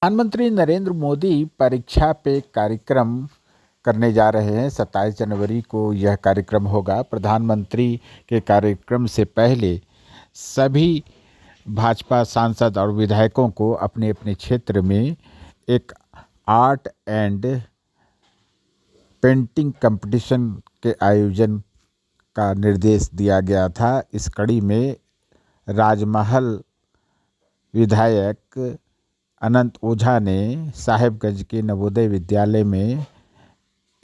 प्रधानमंत्री नरेंद्र मोदी परीक्षा पे कार्यक्रम करने जा रहे हैं। 27 जनवरी को यह कार्यक्रम होगा। प्रधानमंत्री के कार्यक्रम से पहले सभी भाजपा सांसद और विधायकों को अपने अपने क्षेत्र में एक आर्ट एंड पेंटिंग कंपटीशन के आयोजन का निर्देश दिया गया था। इस कड़ी में राजमहल विधायक अनंत ओझा ने साहेबगंज के नवोदय विद्यालय में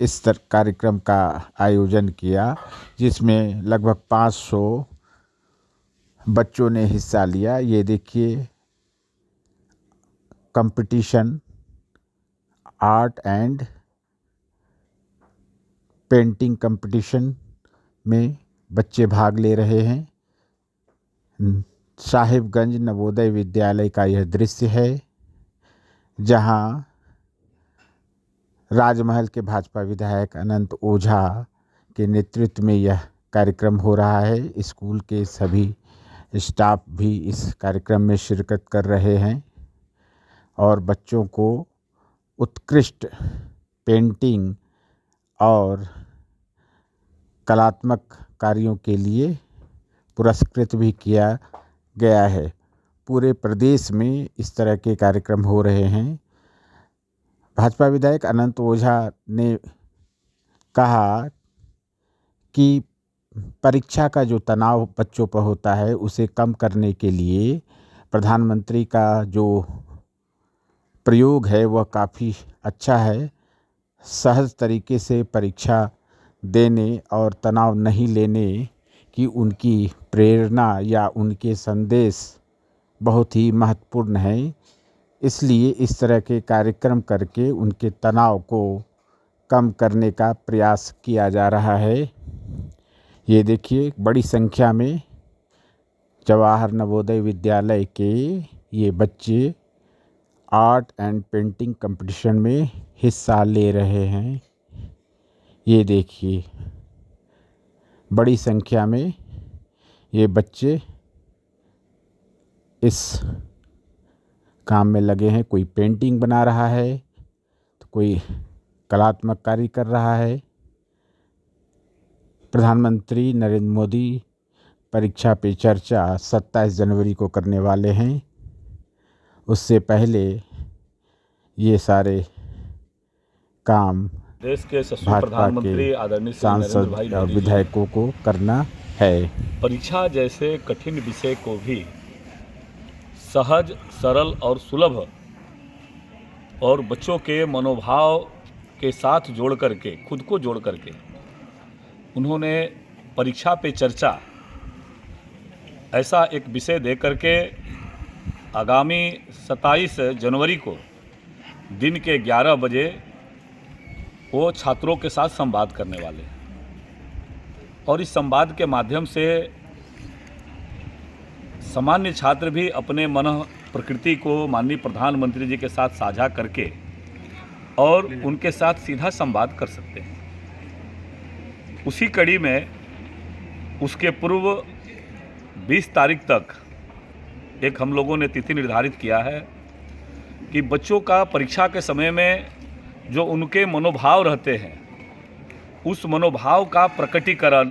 इस कार्यक्रम का आयोजन किया, जिसमें लगभग 500 बच्चों ने हिस्सा लिया। ये देखिए, competition art and painting competition में बच्चे भाग ले रहे हैं। साहिबगंज नवोदय विद्यालय का यह दृश्य है, जहां राजमहल के भाजपा विधायक अनंत ओझा के नेतृत्व में यह कार्यक्रम हो रहा है। स्कूल के सभी स्टाफ भी इस कार्यक्रम में शिरकत कर रहे हैं और बच्चों को उत्कृष्ट पेंटिंग और कलात्मक कार्यों के लिए पुरस्कृत भी किया गया है। पूरे प्रदेश में इस तरह के कार्यक्रम हो रहे हैं। भाजपा विधायक अनंत ओझा ने कहा कि परीक्षा का जो तनाव बच्चों पर होता है, उसे कम करने के लिए प्रधानमंत्री का जो प्रयोग है वह काफ़ी अच्छा है। सहज तरीके से परीक्षा देने और तनाव नहीं लेने की उनकी प्रेरणा या उनके संदेश बहुत ही महत्वपूर्ण है। इसलिए इस तरह के कार्यक्रम करके उनके तनाव को कम करने का प्रयास किया जा रहा है। ये देखिए, बड़ी संख्या में जवाहर नवोदय विद्यालय के ये बच्चे आर्ट एंड पेंटिंग कंपटीशन में हिस्सा ले रहे हैं। ये देखिए, बड़ी संख्या में ये बच्चे इस काम में लगे हैं। कोई पेंटिंग बना रहा है तो कोई कलात्मक कार्य कर रहा है। प्रधानमंत्री नरेंद्र मोदी परीक्षा पे चर्चा 27 जनवरी को करने वाले हैं। उससे पहले ये सारे काम देश के यशस्वी भाजपा प्रधानमंत्री आदरणीय के श्री नरेंद्र सांसद भाई और मोदी जी विधायकों को करना है। परीक्षा जैसे कठिन विषय को भी सहज, सरल और सुलभ और बच्चों के मनोभाव के साथ जोड़ करके, खुद को जोड़ करके उन्होंने परीक्षा पे चर्चा ऐसा एक विषय दे करके आगामी 27 जनवरी को दिन के 11 बजे वो छात्रों के साथ संवाद करने वाले हैं। और इस संवाद के माध्यम से सामान्य छात्र भी अपने मन प्रकृति को माननीय प्रधानमंत्री जी के साथ साझा करके और उनके साथ सीधा संवाद कर सकते हैं। उसी कड़ी में उसके पूर्व 20 तारीख तक एक हम लोगों ने तिथि निर्धारित किया है कि बच्चों का परीक्षा के समय में जो उनके मनोभाव रहते हैं, उस मनोभाव का प्रकटीकरण,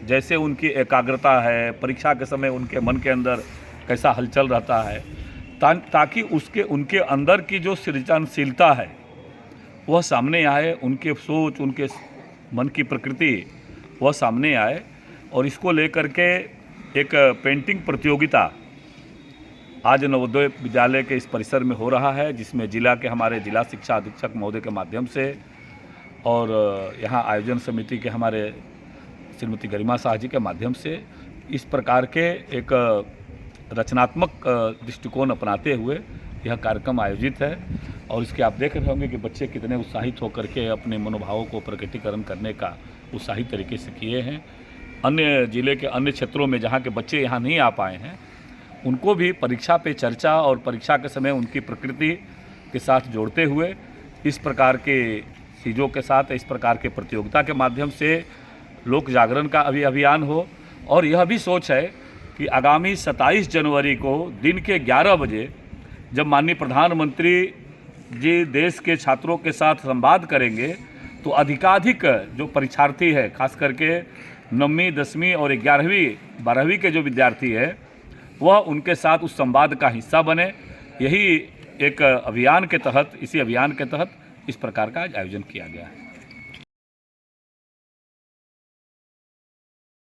जैसे उनकी एकाग्रता है, परीक्षा के समय उनके मन के अंदर कैसा हलचल रहता है, ताकि उनके अंदर की जो सृजनशीलता है वह सामने आए, उनके सोच, उनके मन की प्रकृति वह सामने आए। और इसको लेकर के एक पेंटिंग प्रतियोगिता आज नवोदय विद्यालय के इस परिसर में हो रहा है, जिसमें जिला के हमारे जिला शिक्षा अधीक्षक महोदय के माध्यम से और यहाँ आयोजन समिति के हमारे श्रीमती गरिमा शाह जी के माध्यम से इस प्रकार के एक रचनात्मक दृष्टिकोण अपनाते हुए यह कार्यक्रम आयोजित है। और इसके आप देख रहे होंगे कि बच्चे कितने उत्साहित होकर के अपने मनोभावों को प्रकटीकरण करने का उत्साही तरीके से किए हैं। अन्य जिले के अन्य क्षेत्रों में जहाँ के बच्चे यहाँ नहीं आ पाए हैं, उनको भी परीक्षा पे चर्चा और परीक्षा के समय उनकी प्रकृति के साथ जोड़ते हुए इस प्रकार के चीज़ों के साथ, इस प्रकार के प्रतियोगिता के माध्यम से लोक जागरण का अभियान हो। और यह भी सोच है कि आगामी 27 जनवरी को दिन के 11 बजे जब माननीय प्रधानमंत्री जी देश के छात्रों के साथ संवाद करेंगे तो अधिकाधिक जो परीक्षार्थी है, खास करके 9वीं 10वीं और 11वीं 12वीं के जो विद्यार्थी है वह उनके साथ उस संवाद का हिस्सा बने। यही एक अभियान के तहत, इसी अभियान के तहत इस प्रकार का आयोजन किया गया है।